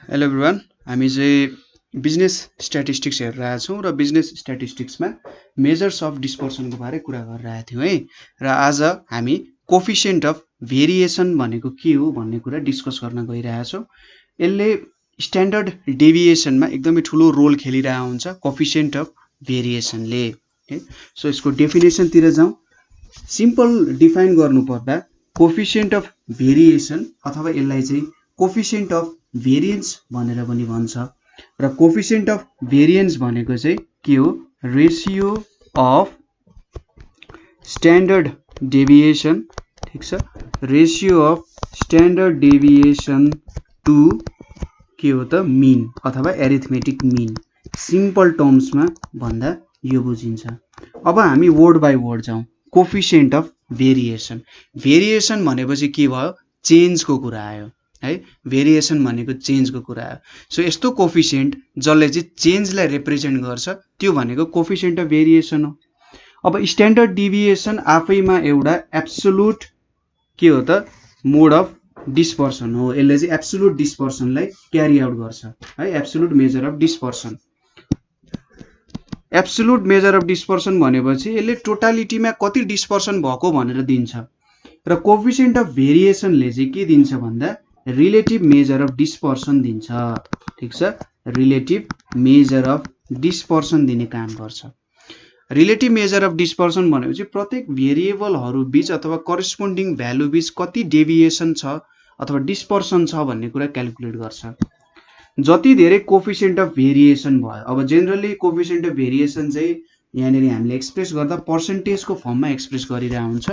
Hello everyone, हामी चाहिँ business statistics हेरिरहेका छौँ र बिजनेस स्ट्याटिस्टिक्समा मेजर्स अफ डिस्पर्सनको बारे कुरा गरिरहेका थियौँ है। र आज हामी कोफिसिएन्ट अफ भेरिएसन भनेको के हो भन्ने कुरा डिस्कस गर्न गइरहेका छौँ। यसले स्ट्यान्डर्ड डेभिएसनमा एकदमै ठुलो रोल खेलिरहेको हुन्छ कोफिसिएन्ट अफ भेरिएसनले है। सो यसको डेफिनेसनतिर जाउँ। सिम्पल डिफाइन गर्नुपर्दा कोफिसिएन्ट अफ भेरिएसन अथवा यसलाई चाहिँ कोफिसिएन्ट अफ भेरिएन्स भनेर पनि भन्छ। र कोफिसिएन्ट अफ भेरिएन्स भनेको चाहिँ के हो? रेसियो अफ स्ट्यान्डर्ड डेभिएसन, ठीक छ, ratio of standard deviation to के हो त मिन अथवा एरिथमेटिक मिन। सिम्पल टर्म्समा भन्दा यो बुझिन्छ। अब हामी वर्ड बाई वर्ड जाउँ। कोफिसिएन्ट अफ भेरिएसन, भेरिएसन भनेपछि के भयो? चेन्जको कुरा आयो है। भेरिएसन भनेको चेन्जको कुरा आयो। सो यस्तो कोफिसिएन्ट जसले चाहिँ चेन्जलाई रिप्रेजेन्ट गर्छ त्यो भनेको कोफिसिएन्ट अफ भेरिएसन हो। अब स्ट्यान्डर्ड डिभिएसन आफैमा एउटा एब्सोल्युट के हो त मोड अफ डिस्पर्सन हो। यसले चाहिँ एब्सोल्युट डिस्पर्सनलाई क्यारी आउट गर्छ है। Absolute measure of dispersion, absolute measure of dispersion भनेपछि यसले टोटालिटीमा कति डिस्पर्सन भएको भनेर दिन्छ। र कोफिसिएन्ट अफ भेरिएसनले चाहिँ के दिन्छ भन्दा रिलेटिभ मेजर अफ डिस्पर्सन दिन्छ, ठीक छ। रिलेटिभ मेजर अफ डिस्पर्सन दिने काम गर्छ। रिलेटिभ मेजर अफ डिस्पर्सन भनेपछि प्रत्येक भेरिएबलहरू बीच अथवा करेस्पोन्डिङ भ्यालु बीच कति डेभिएसन छ अथवा डिस्पर्सन छ भन्ने कुरा क्याल्कुलेट गर्छ। जति धेरै कोफिसिएन्ट अफ भेरिएसन भयो, अब जेनरली कोफिसिएन्ट अफ भेरिएसन चाहिँ यहाँनिर हामीले एक्सप्रेस गर्दा पर्सेन्टेजको फर्ममा एक्सप्रेस गरिरहेको हुन्छ।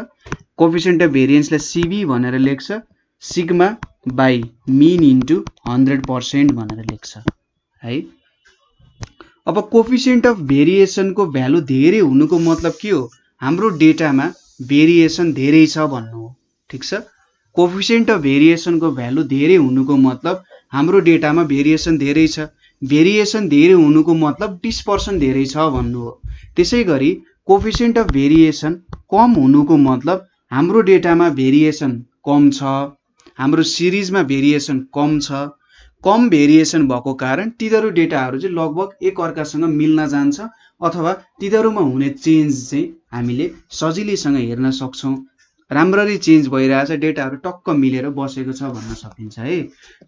कोफिसिएन्ट अफ भेरिएन्सलाई सिबी भनेर लेख्छ, सिग्मा बाई मिन इन्टु 100% भनेर लेख्छ है। अब कोफिसिएन्ट अफ भेरिएसनको भ्यालु धेरै हुनुको मतलब के हो? हाम्रो डेटामा भेरिएसन धेरै छ भन्नु हो, ठीक छ। कोफिसिएन्ट अफ भेरिएसनको भ्यालु धेरै हुनुको मतलब हाम्रो डेटामा भेरिएसन धेरै छ। भेरिएसन धेरै हुनुको मतलब डिस्पर्सन धेरै छ भन्नु हो। त्यसै गरी कोफिसिएन्ट अफ भेरिएसन कम हुनुको मतलब हाम्रो डेटामा भेरिएसन कम छ, हाम्रो सिरिजमा भेरिएसन कम छ। कम भेरिएसन भएको कारण तिनीहरू डेटाहरू चाहिँ लगभग एक अर्कासँग मिल्न जान्छ अथवा तिनीहरूमा हुने चेन्ज चाहिँ हामीले सजिलैसँग हेर्न सक्छौँ। राम्ररी चेन्ज भइरहेछ, डेटाहरू टक्क मिलेर बसेको छ भन्न सकिन्छ है।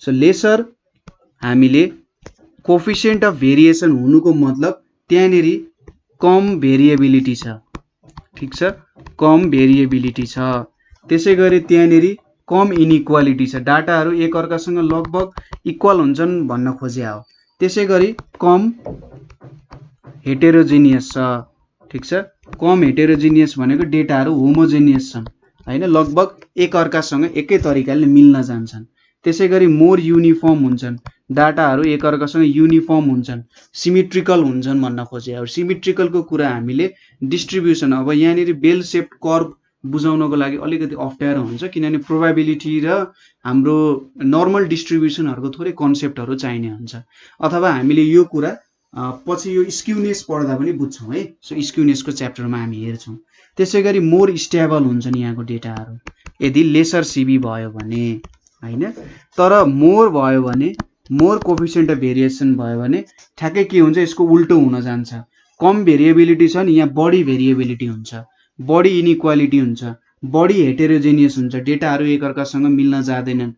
सो लेसर हामीले कोफिसिएन्ट अफ भेरिएसन हुनुको मतलब त्यहाँनिर कम भेरिएबिलिटी छ, ठीक छ, कम भेरिएबिलिटी छ। त्यसै गरी त्यहाँनिर कम इनइक्वालिटी छ, डाटाहरू एक अर्कासँग लगभग इक्वल हुन्छन् भन्न खोजे हो। त्यसै गरी कम हेटेरोजिनियस छ, ठीक छ। कम हेटेरोजिनियस भनेको डेटाहरू होमोजेनियस छन् हैन, लगभग एक अर्कासँग एकै तरिकाले मिल्न जान्छन्। त्यसै गरी मोर युनिफर्म हुन्छन्, डाटाहरू एक अर्कासँग युनिफर्म हुन्छन्, सिमेट्रिकल हुन्छन् भन्न खोजे हो। सिमेट्रिकलको कुरा हामीले डिस्ट्रिब्युसन, अब यहाँनिर बेल सेप्ड कर्भ बुझाउनको लागि अलिकति अप्ठ्यारो हुन्छ किनभने प्रोबेबिलिटी र हाम्रो नर्मल डिस्ट्रिब्युसनहरूको थोरै कन्सेप्टहरू चाहिने हुन्छ। अथवा हामीले यो कुरा पछि यो स्क्युनेस पढ्दा पनि बुझ्छौँ है। सो स्क्युनेसको च्याप्टरमा हामी हेर्छौँ। त्यसै गरी मोर स्टेबल हुन्छन् यहाँको डेटाहरू यदि लेसर सिबी भयो भने हैन। तर मोर भयो भने, मोर कोफिसिएन्ट अफ भेरिएसन भयो भने ठ्याक्कै के हुन्छ? यसको उल्टो हुन जान्छ। कम भेरिएबिलिटी छ नि, यहाँ बढी भेरिएबिलिटी हुन्छ, बढी इनइक्वालिटी हुन्छ, बढी हेटेरोजेनियस हुन्छ, डेटाहरू एक अर्कासँग मिल्न जाँदैनन्,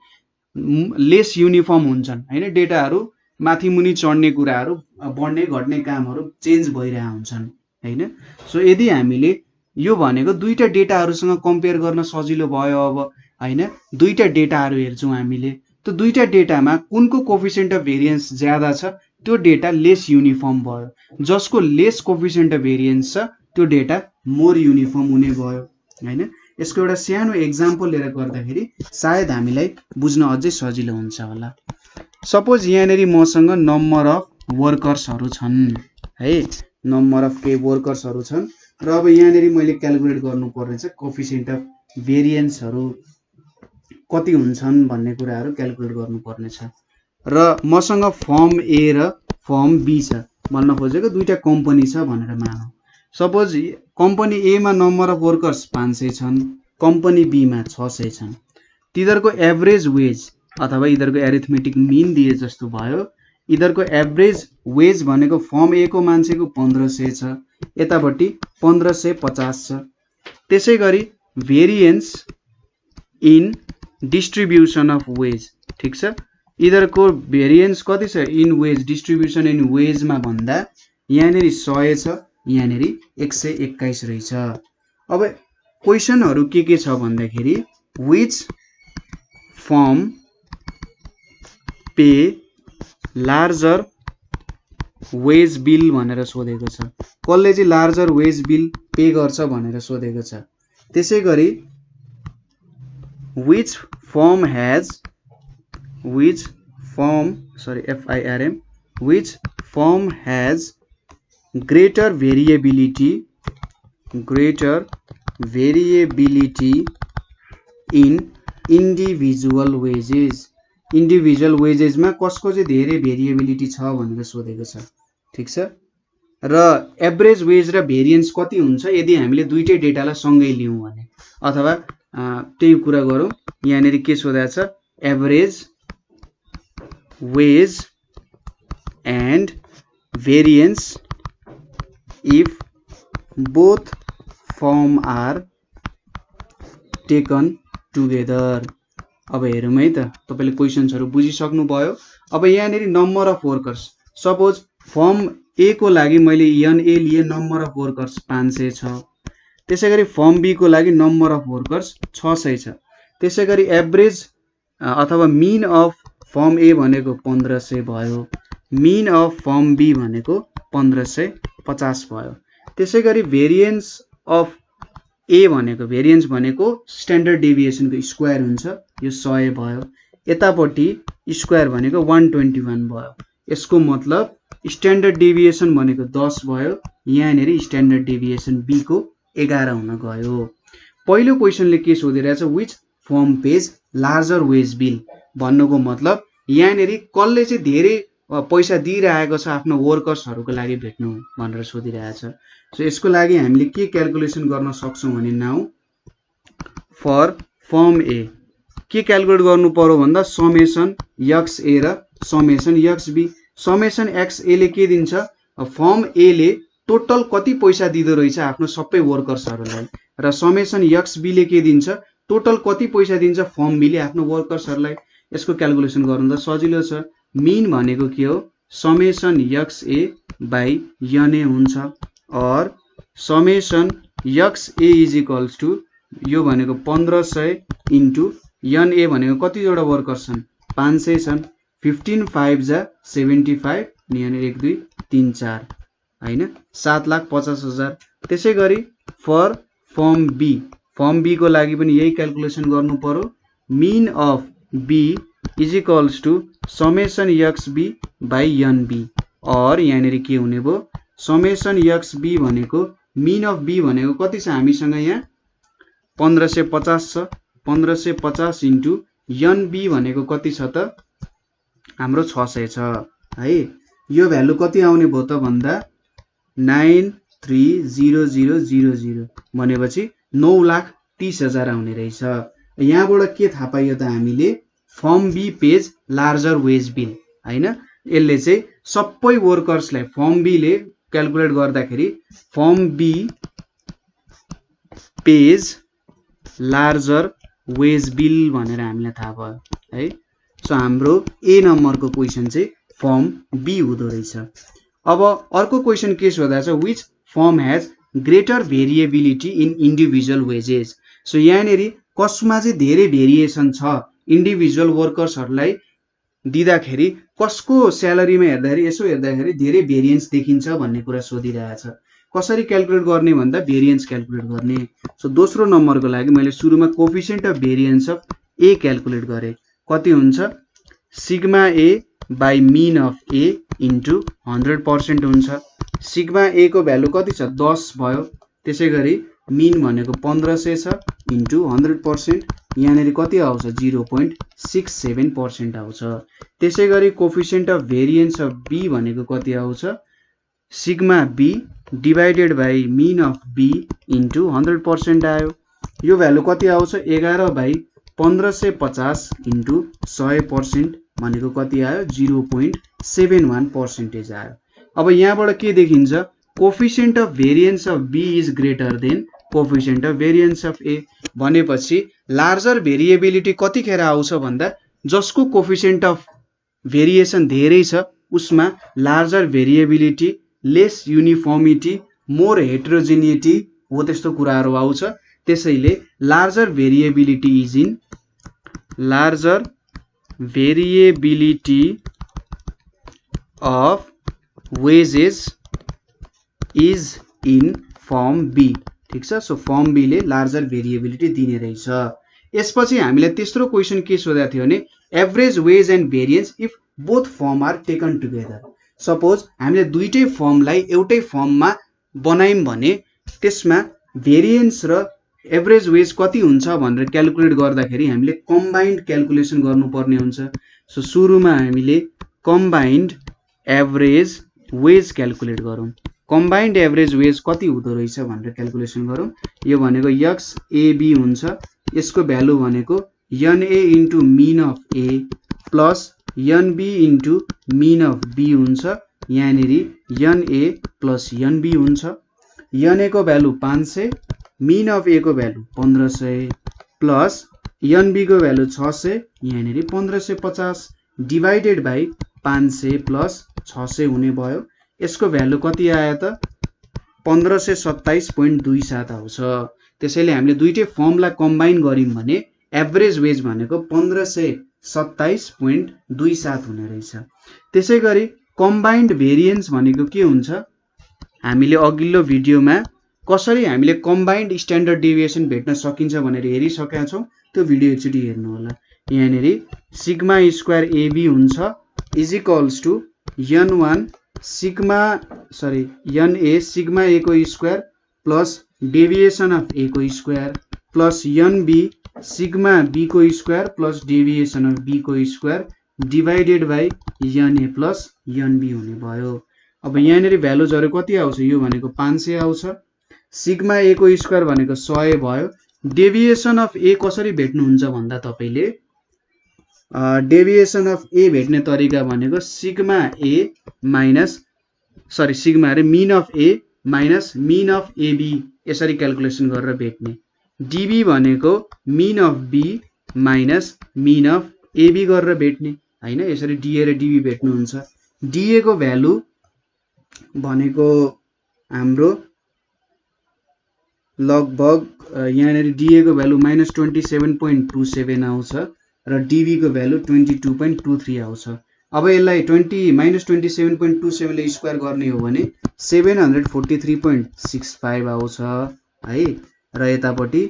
लेस युनिफर्म हुन्छन् हैन। डेटाहरू माथि मुनि चढ्ने कुराहरू, बढ्ने घट्ने कामहरू चेन्ज भइरहेका हुन्छन् हैन। सो यदि हामीले यो भनेको दुईटा डेटाहरूसँग कम्पेयर गर्न सजिलो भयो अब हैन। दुईटा डेटाहरू हेर्छौँ हामीले, त्यो दुईटा डेटामा कुनको कोफिसिएन्ट अफ भेरिएन्स ज्यादा छ त्यो डेटा लेस युनिफर्म भयो। जसको लेस कोफिसिएन्ट अफ भेरिएन्स छ त्यो डेटा मोर युनिफर्म हुने भयो हैन। यसको एउटा सानो एक्जाम्पल लिएर गर्दाखेरि सायद हामीलाई बुझ्न अझै सजिलो हुन्छ होला। सपोज यहाँनिर मसँग नम्बर अफ वर्कर्सहरू छन् है, नम्बर अफ के वर्कर्सहरू छन् र अब यहाँनिर मैले क्याल्कुलेट गर्नुपर्ने छ कोफिसिएन्ट अफ भेरिएन्सहरू कति हुन्छन् भन्ने कुराहरू क्याल्कुलेट गर्नुपर्ने छ। र मसँग फर्म ए र फर्म बी छ भन्न खोजेको, दुईटा कम्पनी छ भनेर मानौँ। सपोज कम्पनी ए मा नम्बर अफ वर्कर्स 500 छन्, कम्पनी बी मा 600 छन्। तिनीहरूको एभरेज वेज अथवा यिनीहरूको एरिथमेटिक मिन दिए जस्तो भयो। यिनीहरूको एभरेज वेज भनेको फर्म ए को मान्छेको 1500 छ, यतापट्टि 1550 छ। त्यसै गरी variance in distribution of wage, ठिक छ, यिनीहरूको भेरिएन्स कति छ इन वेज, डिस्ट्रिब्युसन इन वेजमा भन्दा यहाँनिर 100 छ, यहाँनिर 121 रहेछ। अब क्वेसनहरू के छ भन्दाखेरि which firm pay larger wage bill भनेर सोधेको छ। कसले चाहिँ लार्जर वेज बिल पे गर्छ भनेर सोधेको छ। त्यसै गरी which firm has greater variability in individual wages, individual वेजेसमा कसको चाहिँ धेरै भेरिएबिलिटी छ भनेर सोधेको छ, ठिक छ। र एभरेज वेज र भेरिएन्स कति हुन्छ यदि हामीले दुईटै डेटालाई सँगै लियौँ भने, अथवा त्यही कुरा गरौँ। यहाँनिर के सोधेको छ, average wage and variance if both firm are taken together. अब हेरौँ है त, तपाईँले क्वेसन्सहरू बुझिसक्नु भयो। अब यहाँनिर number of workers, suppose firm A को लागि मैले एनए लिए, नम्बर अफ वर्कर्स 500 छ। त्यसै गरी फर्म बी को लागि नम्बर अफ वर्कर्स 600 छ। त्यसै गरी एभरेज अथवा मिन अफ फर्म ए भनेको 1500 भयो, मिन अफ फर्म बी भनेको 1550 भयो। त्यसै गरी भेरिएन्स अफ ए भनेको स्ट्यान्डर्ड डेभिएसनको स्क्वायर हुन्छ, यो 100 भयो। यतापट्टि स्क्वायर भनेको 121 भयो। यसको मतलब स्ट्यान्डर्ड डेभिएसन भनेको 10 भयो, यहाँनिर स्ट्यान्डर्ड डेभिएसन बी को 11 हुन गयो। पहिलो क्वेसनले के सोधिरहेछ, which firm pays larger wage bill भन्नुको मतलब यहाँनिर कसले चाहिँ धेरै पैसा दिइरहेको छ आफ्नो वर्कर्सहरूको लागि भेट्नु भनेर सोधिरहेछ। सो यसको लागि हामीले के क्याल्कुलेसन गर्न सक्छौँ भने नाउ फर फर्म ए के क्याल्कुलेट गर्नु पर्यो भन्दा समेसन एक्स ए र summation x B. Summation x A ले के दिन्छ, फर्म ए ले टोटल कति पैसा दिँदो रहेछ आफ्नो सबै वर्कर्सहरूलाई, र समेसन एक्स बी ले के दिन्छ, टोटल कति पैसा दिन्छ फर्म बी ले आफ्नो वर्कर्सहरूलाई। यसको क्याल्कुलेसन गर्नु त सजिलो छ। मिन भनेको के हो, summation x A by NA हुन्छ, और summation x A is equals to यो भनेको 1500 इन्टु एनए भनेको कतिवटा वर्कर्स छन्, 500 छन्। 15 5 जा 75, यहाँनिर 1 2 3 4 हैन, 7,50,000। त्यसै गरी फर फर्म बी को लागि पनि यही क्याल्कुलेसन गर्नु पर्यो। Mean of B is equals to summation x B by N B, और यहाँनिर के हुने भयो, समेसन एक्स बी भनेको मिन अफ बी भनेको कति छ हामीसँग यहाँ 1550 छ। 1550 इन्टु एन बी भनेको कति छ त हाम्रो 600 छ है। यो भ्यालु कति आउने भयो त भन्दा 930000 भनेपछि 9,30,000 आउने रहेछ। यहाँबाट के थाहा पाइयो त हामीले, firm B pays larger wage bill हैन। यसले चाहिँ सबै वर्कर्सलाई फर्म बी ले क्याल्कुलेट गर्दाखेरि firm B pays larger wage bill भनेर हामीलाई थाहा भयो है। सो हाम्रो ए नम्बरको क्वेसन चाहिँ फर्म बी हुँदो रहेछ। अब अर्को क्वेसन के सोधा छ, which firm has greater variability in individual wages. So यहाँनिर कसमा चाहिँ धेरै भेरिएसन छ इन्डिभिजुअल वर्कर्सहरूलाई दिँदाखेरि, कसको स्यालेरीमा हेर्दाखेरि यसो हेर्दाखेरि धेरै भेरिएन्स देखिन्छ भन्ने कुरा सोधिरहेछ। कसरी क्याल्कुलेट गर्ने भन्दा भेरिएन्स क्याल्कुलेट गर्ने। सो दोस्रो नम्बरको लागि मैले सुरुमा coefficient of variance of A calculate गरेँ। कति हुन्छ, sigma A by mean of A into 100% हुन्छ। सिग्मा ए को भ्यालु कति छ 10 भयो। त्यसै गरी मिन भनेको 1500 छ इन्टु 100%, यहाँनिर कति आउँछ 0.67% आउँछ। त्यसै गरी coefficient of variance of B भनेको कति आउँछ, sigma B divided by mean of B into 100% आयो। यो भ्यालु कति आउँछ 11/100 1550 इन्टु 100% भनेको कति आयो 0.71% आयो। अब यहाँबाट के देखिन्छ coefficient of variance of B is greater than coefficient of variance of A भनेपछि लार्जर भेरिएबिलिटी कतिखेर आउँछ भन्दा जसको कोफिसिएन्ट अफ भेरिएसन धेरै छ उसमा larger variability less uniformity more heterogeneity हो त्यस्तो कुराहरू आउँछ। त्यसैले larger variability is in larger variability of wages is in firm B. ठीक छ सो फर्म बी ले लार्जर भेरिएबिलिटी दिने रहेछ। यसपछि हामीले तेस्रो क्वेशन के सोधेको थियो भने average wage and variance if both firm are taken together. Suppose हामीले दुईटै फर्मलाई एउटै फर्ममा बनायौं भने त्यसमा भेरिएन्स र एभरेज वेज कति हुन्छ भनेर क्याल्कुलेट गर्दाखेरि हामीले कम्बाइन्ड क्याल्कुलेसन गर्नुपर्ने हुन्छ। सो सुरुमा हामीले कम्बाइन्ड एभरेज वेज क्याल्कुलेट गरौँ। कम्बाइन्ड एभरेज वेज कति हुँदो रहेछ भनेर क्याल्कुलेसन गरौँ। यो भनेको XAB हुन्छ, यसको भ्यालु भनेको NA into mean of A plus NB into mean of B हुन्छ। यहाँनेरि NA प्लस NB हुन्छ। NA को भ्यालु 500, मिन अफ A को भ्यालु 1500 प्लस NB को भ्यालु 600, यहाँनेरि 1550 डिवाइडेड बाई 500 प्लस 600 हुने भयो। यसको भ्यालु कति आयो त 1527.27 आउँछ। त्यसैले हामीले दुईटै फर्मलाई कम्बाइन गर्यौं भने एभरेज वेज भनेको 1527.27 हुने रहेछ। त्यसैगरी कम्बाइन्ड भेरिएन्स भनेको के हुन्छ हामीले अघिल्लो भिडियोमा कसरी हामीले कम्बाइन्ड स्ट्यान्डर्ड डेभिएसन भेट्न सकिन्छ भनेर हेरिसकेका छौं। त्यो भिडियो एकचोटी हेर्नु होला। यहाँनेरि सिग्मा स्क्वायर AB हुन्छ is equals to NA sigma A को स्क्वायर प्लस डेभिएसन अफ A को स्क्वायर प्लस NB सिग्मा B को स्क्वायर प्लस डेभिएसन अफ B को स्क्वायर divided by NA plus NB हुने भयो। अब यहाँनेरि भ्यालुजहरु कति आउँछ यो भनेको 500 आउँछ। सिग्मा A को स्क्वायर भनेको 100 भयो। डेभिएसन अफ A कसरी भेट्नुहुन्छ भन्दा तपाईले डेभिएसन अफ A भेट्ने तरिका भनेको sigma mean of A minus mean of AB यसरी क्याल्कुलेसन गरेर भेट्ने। DB भनेको mean of B minus mean of AB गरेर भेट्ने हैन। यसरी DA र DB भेट्नुहुन्छ। DA को भ्यालु भनेको हाम्रो लगभग यहाँनेरि DA को भ्यालु -27.27 आउँछ र DB को भ्यालु 22.23 आउँछ। अब यसलाई -27.27 ले स्क्वायर गर्ने हो भने 743.65 आउँछ है। र यतापटि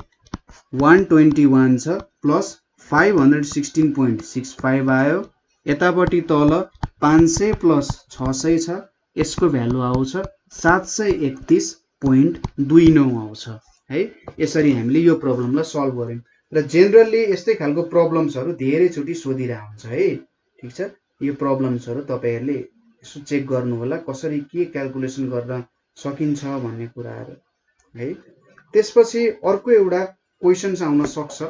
121 छ प्लस 516.65 आयो। यतापटि तल 500 प्लस 600 छ, यसको भ्यालु आउँछ 731.29 आउँछ है। यसरी हामीले यो प्रब्लमलाई सल्भ गर्यौं र जेनरली यस्तै खालको प्रब्लम्सहरु धेरै चोटी सोधिरा हुन्छ है। ठीक छ यो प्रब्लम्सहरु तपाईहरुले यसो चेक गर्नु होला कसरी के क्याल्कुलेसन गर्न सकिन्छ भन्ने कुराहरु है। त्यसपछि अर्को एउटा क्वेशन्स आउन सक्छ।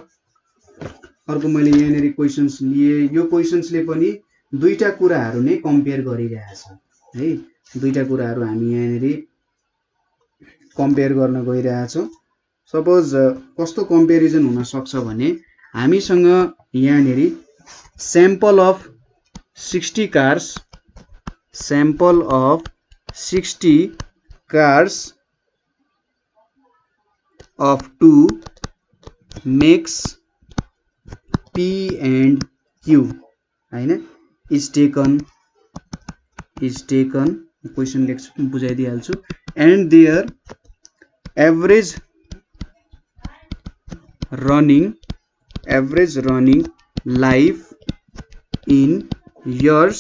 अर्को मैले यहाँनेरि क्वेशन्स लिए। यो क्वेशन्सले पनि दुईटा कुराहरु नै कम्पेयर गरिरहेछ है। दुईटा कुराहरु हामी यहाँनेरि कम्पेयर गर्न गइरहेछौं। सपोज कस्तो कम्पेरिजन हुन सक्छ भने हामीसँग यहाँनेरि sample of 60 cars of 2 makes P and Q हैन is taken क्वेशन लेख्छु बुझाइदिहाल्छु and their average running life in years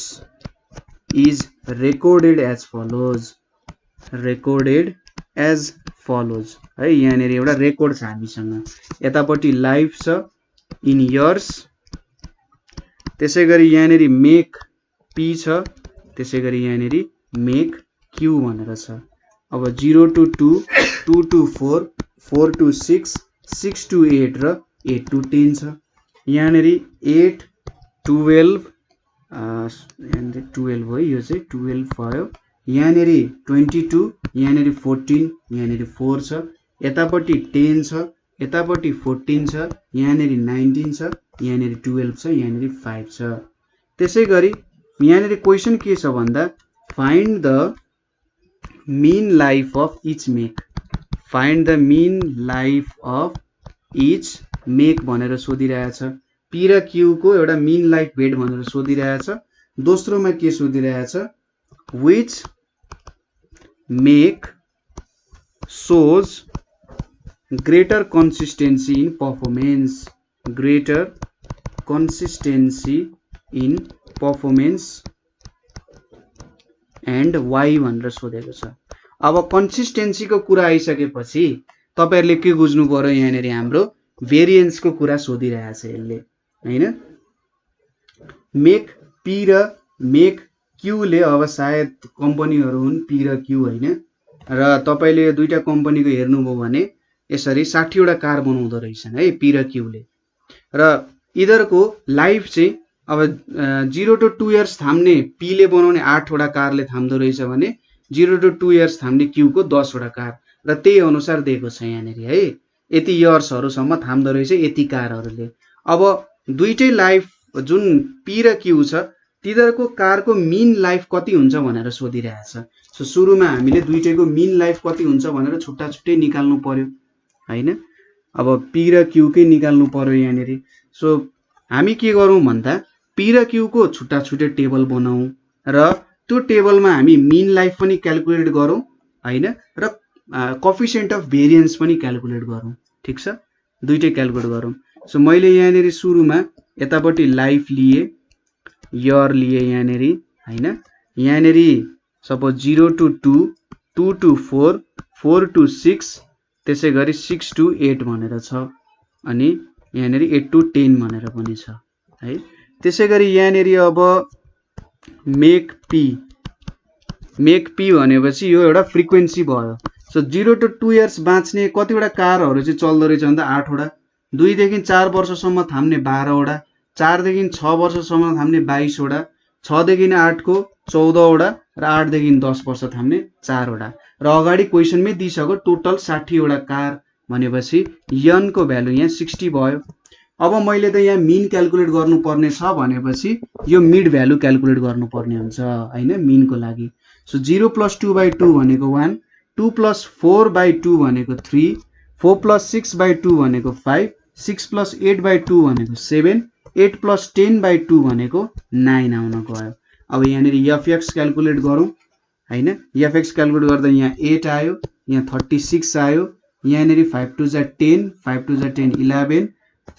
is recorded as follows है। यहाँनेरि एउटा रेकर्ड छ हामीसँग। यतापटि लाइफ छ इन इयर्स, त्यसैगरी यहाँनेरि मेक P छ, त्यसैगरी यहाँनेरि मेक Q भनेर छ। अब 0 to 2, 2 to 4, 4 to 6, 6 to 8 र 8 to 10 छ। यहाँनेरि 8 12 यहाँनेरि 12 हो, यो चाहिँ 12 भयो। यहाँनेरि 22, यहाँनेरि 14, यहाँनेरि 4 छ। यतापट्टि 10 छ, यतापट्टि 14 छ, यहाँनेरि 19 छ, यहाँनेरि 12 छ, यहाँनेरि 5 छ। त्यसै गरी यहाँनेरि क्वेशन के छ भन्दा find the mean life of each make. Find the mean life of each make भनेर सोधिरहेछ। पी र क्यू को एउटा मीन लाइफ भेट भनेर सोधिरहेछ। दोस्रोमा के सोधिरहेछ, which make shows greater consistency in performance, greater consistency in performance and why भनेर सोधेको छ। अब कन्सिस्टेन्सी को कुरा आइसकेपछि तपाईहरुले के बुझ्नु पर्यो, यहाँनेरि हाम्रो भेरिएन्स को कुरा सोधिरहेछ यसले हैन। मेक पी र मेक क्यू ले अब सायद कम्पनीहरु हुन् पी र क्यू हैन, र तपाईले यो दुईटा कम्पनीको हेर्नुभयो भने यसरी 60 वटा कार बनाउँदो रहेछन् है पी र क्यू ले। र इधरको लाइफ चाहिँ अब 0 to 2 इयर्स थाम्ने पी ले बनाउने 8 वटा कारले थाम्दो रहेछ भने 0 to 2 इयर्स थाम्ने क्यू को 10 वटा कार, र त्यही अनुसार दिएको छ यहाँनेरि है। यति इयर्सहरु सम्म थाम्दो रहेछ यति कारहरुले। अब दुईटै लाइफ जुन पी र क्यू छ तिनीहरुको कारको मीन लाइफ कति हुन्छ भनेर सोधिरहेछ। सो सुरुमा हामीले दुईटैको मीन लाइफ कति हुन्छ भनेर छुट्टा छुट्टै निकाल्नु पर्यो हैन। अब पी र क्यू कै निकाल्नु पर्यो यहाँनेरि। सो हामी के गरौँ भन्दा पी र क्यू को छुट्टा छुट्टै टेबल बनाऊ र त्यो टेबलमा हामी मीन लाइफ पनि क्याल्कुलेट गरौँ हैन, र कोएफिसिएन्ट अफ भेरिएन्स पनि क्याल्कुलेट गरौँ। ठीक छ, दुईटै क्याल्कुलेट गरौँ। सो मैले यहाँनेरि सुरुमा यतापट्टि लाइफ लिए, इयर लिए यहाँनेरि हैन। यहाँनेरि सपोज 0 to 2, 2 to 4, 4 to 6, त्यसै गरी 6 to 8 भनेर छ, अनि यहाँनेरि 8 to 10 भनेर पनि छ है। त्यसै गरी यहाँनेरि अब मेक पी भनेपछि यो एउटा फ्रिक्वेन्सी भयो। सो 0 to 2 इयर्स बाँच्ने कतिवटा कारहरु चाहिँ चल्दो रहेछ भन्दा 8 वटा, 2 देखि 4 वर्षसम्म थाम्ने 12 वटा, 4 देखि 6 वर्षसम्म थाम्ने 22 वटा, 6 देखि 8 को 14 वटा, र 8 देखि 10 वर्ष थाम्ने 4 वटा। र अगाडि क्वेशनमै दिइसक्यो टोटल 60 वटा कार भनेपछि n को भ्यालु यहाँ 60 भयो। अब मैले त यहाँ मीन क्याल्कुलेट गर्नुपर्ने छ भनेपछि यो मिड भ्यालु क्याल्कुलेट गर्नुपर्ने हुन्छ हैन मीन को लागि। सो 0 + 2/2 भनेको 1, 2 + 4/2 भनेको 3, 4 + 6/2 भनेको 5, 6 + 8/2 भनेको 7, 8 + 10/2 भनेको 9 आउन गयो। अब यहाँनेरि एफएक्स क्याल्कुलेट गरौँ हैन। एफएक्स क्याल्कुलेट गर्दा यहाँ 8 आयो, यहाँ 36 आयो, यहाँनेरि 5 2 जा 10, 5 2 जा 10 11,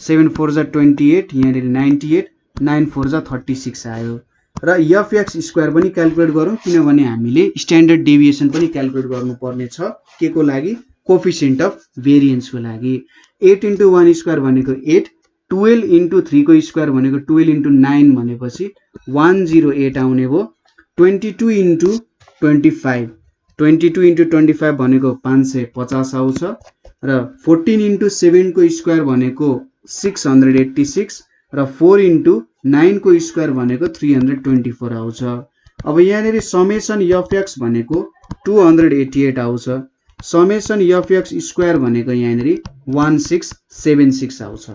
7 4 जा 28, यहाँनेरि 98, 9 4 जा 36 आयो। र एफएक्स स्क्वायर पनि क्याल्कुलेट गरौँ किनभने हामीले स्ट्यान्डर्ड डेभिएसन पनि क्याल्कुलेट गर्नुपर्ने छ के को लागि, कोएफिसिएन्ट अफ भेरिएन्स को लागि। 8 * 1 स्क्वायर भनेको 8, 12 * 3 को स्क्वायर भनेको 12 * 9 भनेपछि 108 आउने भयो। 22 * 25, 22 * 25 भनेको 550 आउँछ, र 14 * 7 को स्क्वायर भनेको 686, र 4 * 9 को स्क्वायर भनेको 324 आउँछ। अब यहाँनेरि समेसन एफएक्स भनेको 288 आउँछ, समेसन एफएक्स स्क्वायर भनेको यहाँनेरि 1676 आउँछ।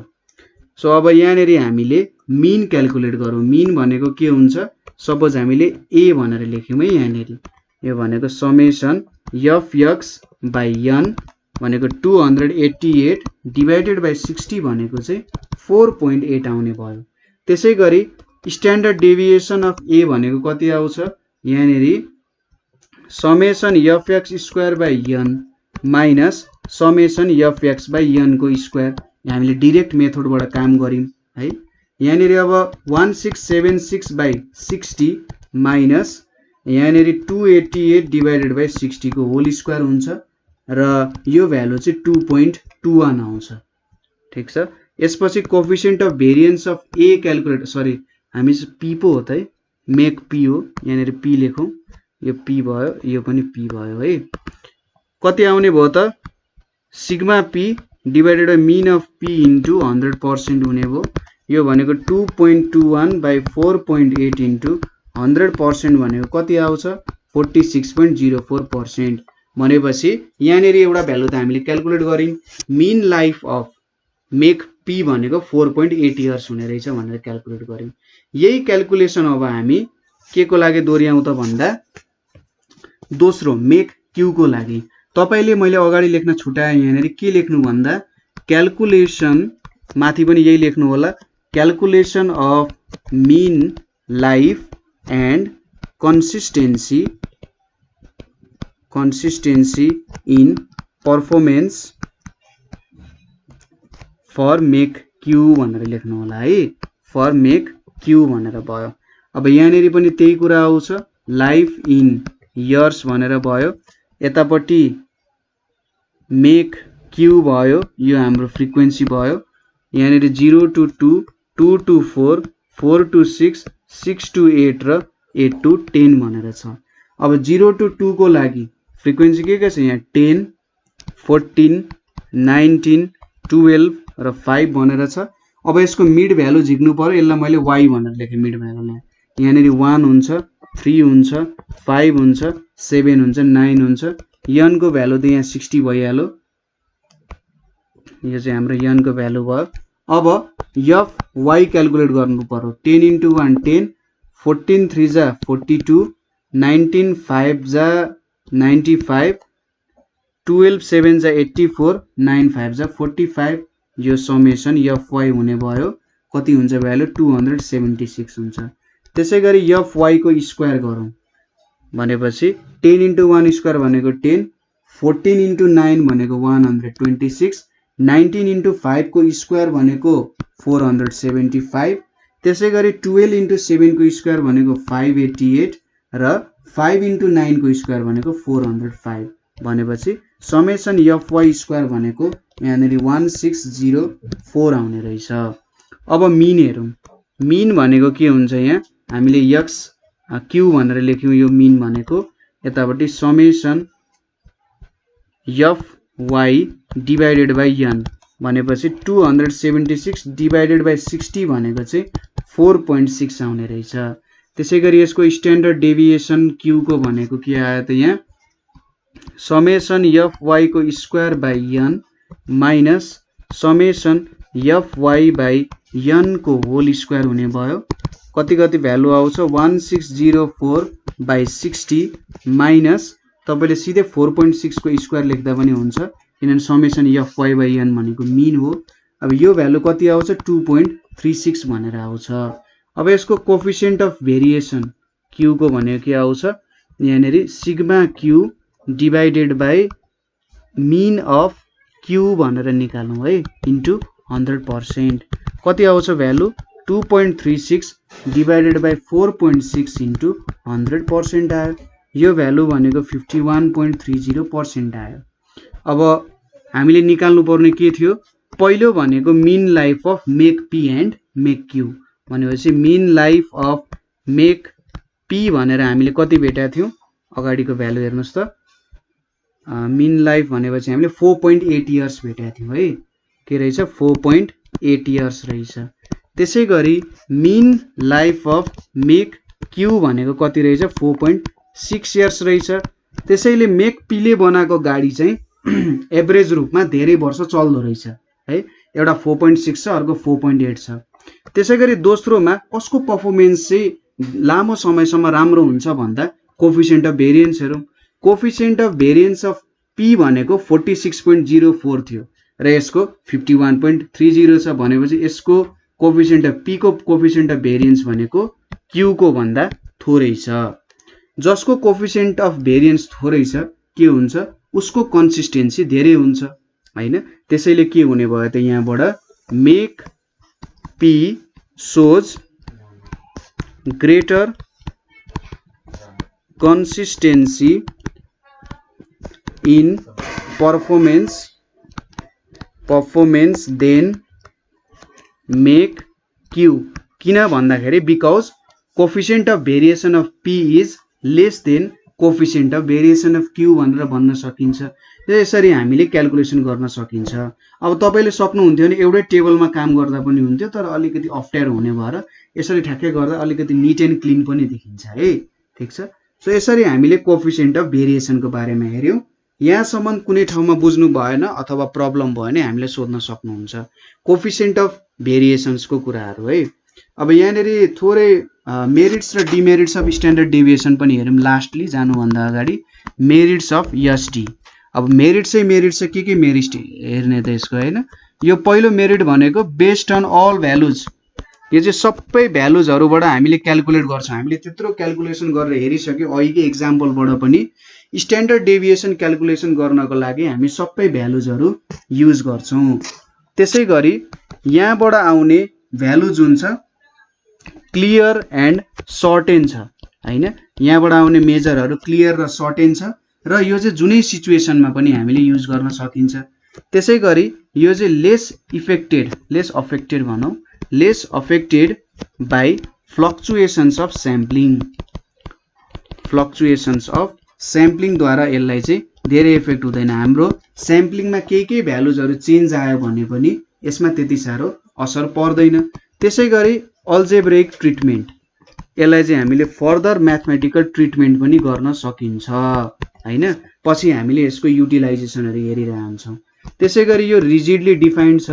सो अब यहाँनेरि हामीले मीन क्याल्कुलेट गरौँ। मीन भनेको के हुन्छ, सपोज हामीले ए भनेर लेख्यौं है यहाँनेरि, यो भनेको समेसन एफएक्स बाइ n भनेको 288 डिभाइडेड बाइ 60 भनेको चाहिँ 4.8 आउने भयो। त्यसै गरी स्ट्यान्डर्ड डेभिएसन अफ ए भनेको कति आउँछ, यहाँनेरि summation fx square by n minus summation fx by n को स्क्वायर। हामीले डाइरेक्ट मेथडबाट काम गर्यौं है। यहाँनेरि अब 1676 बाइ 60 माइनस यहाँनेरि 288 डिभाइडेड बाइ 60 को होल स्क्वायर हुन्छ, र यो भ्यालु चाहिँ 2.21 आउँछ। ठीक छ। यसपछि coefficient of variance of A calculate, sorry हामी पी पो हो त है, मेक पी हो, यहाँनेरि पी लेखौं, यो पी भयो, यो पनि पी भयो है। कति आउने भयो त, sigma P divided by mean of P into 100% हुने भयो। यो भनेको 2.21 by 4.8 into 100% भनेको कति आउँछ 46.04%। भनेपछि यहाँनेरि एउटा भ्यालु त हामीले क्याल्कुलेट गर्यौं, मीन लाइफ अफ मेक पी भनेको 4.8 इयर्स हुने रहेछ भनेर क्याल्कुलेट गर्यौं। यही क्याल्कुलेसन अब हामी के को लागि दोहोर्याउँ त भन्दा दोस्रो मेक क्यू को लागि तपाईले मैले अगाडि लेख्न छुटाए यहाँनेरि के लेख्नु भन्दा क्याल्कुलेसन माथि पनि यही लेख्नु होला, calculation of mean life and consistency in performance for make q भनेर लेख्नु होला है, for make q भनेर भयो। अब यहाँनेरि पनि त्यही कुरा आउँछ, लाइफ इन इयर्स भनेर भयो, यतापट्टि मेक क्यू भयो, यो हाम्रो फ्रिक्वेन्सी भयो, यहाँनेरि 0 to 2 2 to 4 4 to 6 6 to 8 र 8 to 10 भनेर छ। अब 0 to 2 को लागि फ्रिक्वेन्सी के छ यहाँ 10 14 19 12 र 5 भनेर छ। अब यसको मिड भ्यालु झिक्नु पर्यो, यसलाई मैले y भनेर लेखे मिड भ्यालुलाई, यहाँनेरि 1 हुन्छ 3 हुन्छ 5 हुन्छ 7 हुन्छ 9 हुन्छ, n को भ्यालु त यहाँ 60 भइहाल्यो, यो चाहिँ हाम्रो n को भ्यालु भयो। अब f y क्याल्कुलेट गर्नु पर्यो, 10 into 1 10 14 3 जा 42 19 5 जा 95 12 7 जा 84 9 5 जा 45, यो समेसन fy हुने भयो, कति हुन्छ भ्यालु 276 हुन्छ। त्यसैगरी fy को स्क्वायर गरौँ भनेपछि 10 into 1 स्क्वायर भनेको 10 14 into 9 भनेको 126 19 into 5 को स्क्वायर भनेको 475, त्यसैगरी 12 into 7 को स्क्वायर भनेको 588 र 5 into 9 को स्क्वायर भनेको 405, भनेपछि समेसन fy स्क्वायर भनेको यहाँनेरि 1604 आउने रहेछ। अब मिन हेरौँ, मिन भनेको के हुन्छ, यहाँ हामीले x q भनेर लेख्यौं, यो मिन भनेको यतापट्टि summation fy divided by n भनेपछि 276 डिभाइडेड बाइ 60 भनेको चाहिँ 4.6 आउने रहेछ। त्यसैगरी यसको स्ट्यान्डर्ड डेभिएसन q को भनेको के आयो त यहाँ समेसन fy को square by n minus summation fy by n को होल स्क्वायर हुने भयो, कति कति भ्यालु आउँछ 1604 बाइ 60 माइनस तपाईले सिधै 4.6 को स्क्वायर लेख्दा पनि हुन्छ किनभने समेसन fy बाइ n भनेको मिन हो। अब यो भ्यालु कति आउँछ 2.36 भनेर आउँछ। अब यसको कोफिसिएन्ट अफ भेरिएसन q को भनेको के आउँछ यहाँनेरि sigma q divided by mean of q भनेर निकाल्नु है इन्टु 100%, कति आउँछ भ्यालु 2.36 डिभाइडेड बाइ 4.6 इन्टु 100% आयो, यो भ्यालु भनेको 51.30% आयो। अब हामीले निकाल्नु पर्ने के थियो, पहिलो भनेको mean life of make P and make Q भनेपछि mean life of make P भनेर हामीले कति भेटेका थियौं, अगाडिको भ्यालु हेर्नुस् त, मिन लाइफ भनेपछि हामीले 4.8 इयर्स भेटेका थियौं है, के रहेछ 4.8 इयर्स रहेछ। त्यसैगरी mean life of make Q भनेको कति रहेछ 4.6 इयर्स रहेछ। त्यसैले मेक पी ले बनाएको गाडी चाहिँ एभरेज रूपमा धेरै वर्ष चल्दो रहेछ है, एउटा 4.6 छ अर्को 4.8 छ। त्यसैगरी दोस्रोमा कसको पर्फर्मेन्स चाहिँ लामो समयसम्म राम्रो हुन्छ भन्दा कोफिसिएन्ट अफ भेरिएन्स हेरौं, coefficient of variance of P भनेको 46.04 थियो र यसको 51.30 छ, भनेपछि यसको कोफिसिएन्ट अफ पी को कोफिसिएन्ट अफ भेरिएन्स भनेको क्यू को भन्दा थोरै छ। जसको कोफिसिएन्ट अफ भेरिएन्स थोरै छ के हुन्छ उसको कन्सिस्टेन्सी धेरै हुन्छ हैन, त्यसैले के हुने भयो त यहाँबाट make P shows greater consistency in performance than make q, किन भन्दाखेरि because coefficient of variation of p is less than coefficient of variation of Q भनेर भन्न सकिन्छ। यसरी हामीले क्याल्कुलेसन गर्न सकिन्छ। अब तपाईँले सक्नुहुन्थ्यो भने एउटै टेबलमा काम गर्दा पनि हुन्थ्यो, तर अलिकति अप्ठ्यारो हुने भएर यसरी ठ्याक्कै गर्दा अलिकति निट एन्ड क्लिन पनि देखिन्छ है। ठिक छ। सो यसरी हामीले कोफिसिएन्ट अफ भेरिएसनको बारेमा हेऱ्यौँ। यहाँसम्म कुनै ठाउँमा बुझ्नु भएन अथवा प्रब्लम भयो भने हामीले सोध्न सक्नुहुन्छ। कोफिसिएन्ट अफ भेरिएसन्सको कुराहरू है। अब यहाँनिर थोरै मेरिट्स र डिमेरिट्स अफ स्ट्यान्डर्ड डेभिएसन पनि हेरौँ लास्टली जानुभन्दा अगाडि। Merits of SD. अब मेरिट चाहिँ के मेरिट हेर्ने त यसको होइन। यो पहिलो मेरिट भनेको बेस्ड अन अल भ्यालुज। यो चाहिँ सबै भ्यालुजहरूबाट हामीले क्याल्कुलेट गर्छौँ। हामीले त्यत्रो क्याल्कुलेसन गरेर हेरिसक्यो। अहिलेकै इक्जाम्पलबाट पनि स्ट्यान्डर्ड डेभिएसन क्याल्कुलेसन गर्नको लागि हामी सबै भ्यालुजहरू युज गर्छौँ। त्यसै गरी यहाँबाट आउने भ्यालु जुन छ क्लियर एन्ड सर्टेन छ हैन। यहाँबाट आउने मेजरहरू क्लियर र सर्टेन छ र यो चाहिँ जुनै सिचुएसनमा पनि हामीले युज गर्न सकिन्छ। त्यसै गरी यो चाहिँ less affected by fluctuations of स्याम्पलिङद्वारा यसलाई चाहिँ धेरै इफेक्ट हुँदैन। हाम्रो स्याम्पलिङमा केही भ्यालुजहरू चेन्ज आयो भने पनि यसमा त्यति साह्रो असर पर्दैन। त्यसै गरी अल्जेब्रिक ट्रिटमेन्ट, यसलाई चाहिँ हामीले फर्दर म्याथमेटिकल ट्रिटमेन्ट पनि गर्न सकिन्छ हैन। पछि हामीले यसको युटिलाइजेसनहरू हेरिरहन्छौँ। त्यसै गरी यो रिजिडली डिफाइन्ड छ।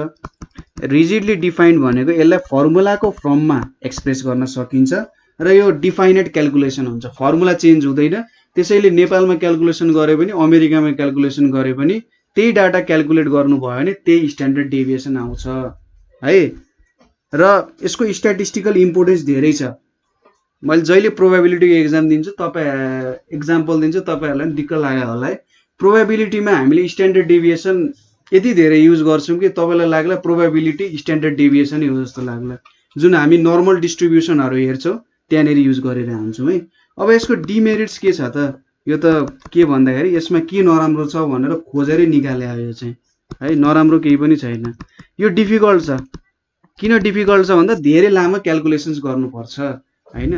रिजिडली डिफाइन्ड भनेको यसलाई फर्मुलाको फर्ममा एक्सप्रेस गर्न सकिन्छ र यो डिफाइनेड क्याल्कुलेसन हुन्छ, फर्मुला चेन्ज हुँदैन। त्यसैले नेपालमा क्याल्कुलेसन गरे पनि अमेरिकामा क्याल्कुलेसन गरे पनि त्यही डाटा क्याल्कुलेट गर्नुभयो भने त्यही स्ट्यान्डर्ड डेभिएसन आउँछ है। र यसको स्ट्याटिस्टिकल इम्पोर्टेन्स धेरै छ। मैले जहिले प्रोबेबिलिटीको एक्जाम दिन्छु इक्जाम्पल दिन्छु तपाईँहरूलाई पनि दिक्क लाग्यो होला है। प्रोबेबिलिटीमा हामीले स्ट्यान्डर्ड डेभिएसन यति धेरै युज गर्छौँ कि तपाईँलाई लाग्ला प्रोबेबिलिटी स्ट्यान्डर्ड डेभिएसनै हो जस्तो लाग्ला। जुन हामी नर्मल डिस्ट्रिब्युसनहरू हेर्छौँ त्यहाँनिर युज गरेर हुन्छौँ है। अब यसको डिमेरिट्स के छ त? यो त के भन्दाखेरि यसमा के नराम्रो छ भनेर खोजेरै निकाले यो चाहिँ है। नराम्रो केही पनि छैन। यो डिफिकल्ट छ। किन डिफिकल्ट छ भन्दा धेरै लामो क्याल्कुलेसन्स गर्नुपर्छ हैन।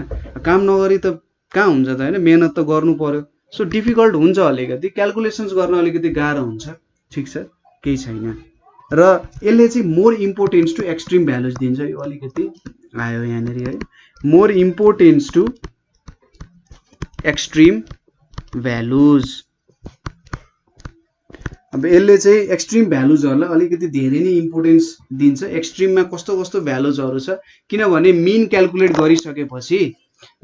काम नगरी त कहाँ हुन्छ त हैन, मेहनत त गर्नु पर्यो। सो डिफिकल्ट हुन्छ अलिकति, क्याल्कुलेसन्स गर्न अलिकति गाह्रो हुन्छ। ठिक छ, केही छैन। र यसले चाहिँ more importance to extreme values दिन्छ। यो अलिकति आयो यहाँनिर है, more importance to extreme values. अब यसले चाहिँ एक्सट्रिम भ्यालुजहरूलाई अलिकति धेरै नै इम्पोर्टेन्स दिन्छ। एक्सट्रिममा कस्तो कस्तो भ्यालुजहरू छ, किनभने मिन क्याल्कुलेट गरिसकेपछि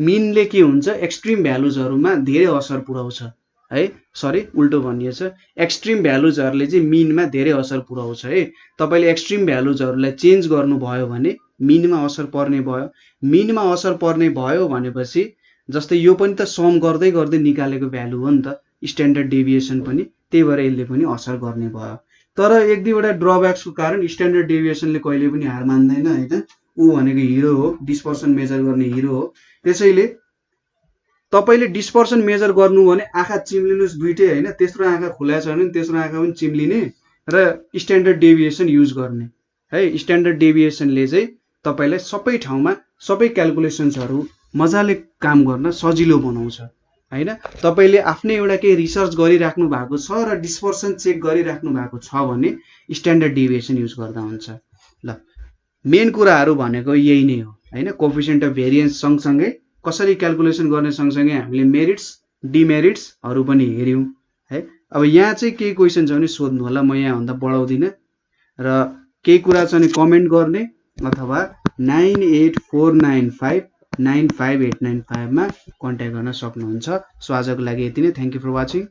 मिनले के हुन्छ एक्सट्रिम भ्यालुजहरूमा धेरै असर पुर्याउँछ है। सरी उल्टो भनिएछ, एक्सट्रिम भ्यालुजहरूले चाहिँ मिनमा धेरै असर पुर्याउँछ है। तपाईँले एक्सट्रिम भ्यालुजहरूलाई चेन्ज गर्नुभयो भने मिनमा असर पर्ने भयो। मिनमा असर पर्ने भयो भनेपछि जस्तै यो पनि त सम गर्दै गर्दै निकालेको भ्यालु हो नि त स्ट्यान्डर्ड डेभिएसन पनि, त्यही भएर यसले पनि असर गर्ने भयो। तर एक दुईवटा ड्रब्याक्सको कारण स्ट्यान्डर्ड डेभिएसनले कहिले पनि हार मान्दैन हैन। ऊ भनेको हिरो हो, डिस्पर्सन मेजर गर्ने हिरो हो। त्यसैले तपाईँले डिस्पर्सन मेजर गर्नु भने आँखा चिम्लिनुहोस् दुइटै हैन, तेस्रो आँखा खुला छ भने तेस्रो आँखा पनि चिम्लिने र स्ट्यान्डर्ड डेभिएसन युज गर्ने है। स्ट्यान्डर्ड डेभिएसनले चाहिँ तपाईँलाई सबै ठाउँमा सबै क्याल्कुलेसन्सहरू मजाले काम गर्न सजिलो बनाउँछ हैन। तपाईँले आफ्नै एउटा केही रिसर्च गरिराख्नु भएको छ र डिस्पर्सन चेक गरिराख्नु भएको छ भने स्ट्यान्डर्ड डेभिएसन युज गर्दा हुन्छ। ल मेन कुराहरू भनेको यही नै हो हैन। कोफिसिएन्ट अफ भेरिएन्स सँगसँगै कसरी क्याल्कुलेसन गर्ने सँगसँगै हामीले मेरिट्स डिमेरिट्सहरू पनि हेऱ्यौँ है। अब यहाँ चाहिँ केही क्वेसन छ भने सोध्नु होला, म यहाँभन्दा बढाउँदिनँ। र केही कुरा छ भने कमेन्ट गर्ने अथवा 9849595895 मा कन्ट्याक्ट गर्न सक्नुहुन्छ। सो आजको लागि यति नै। Thank you for watching.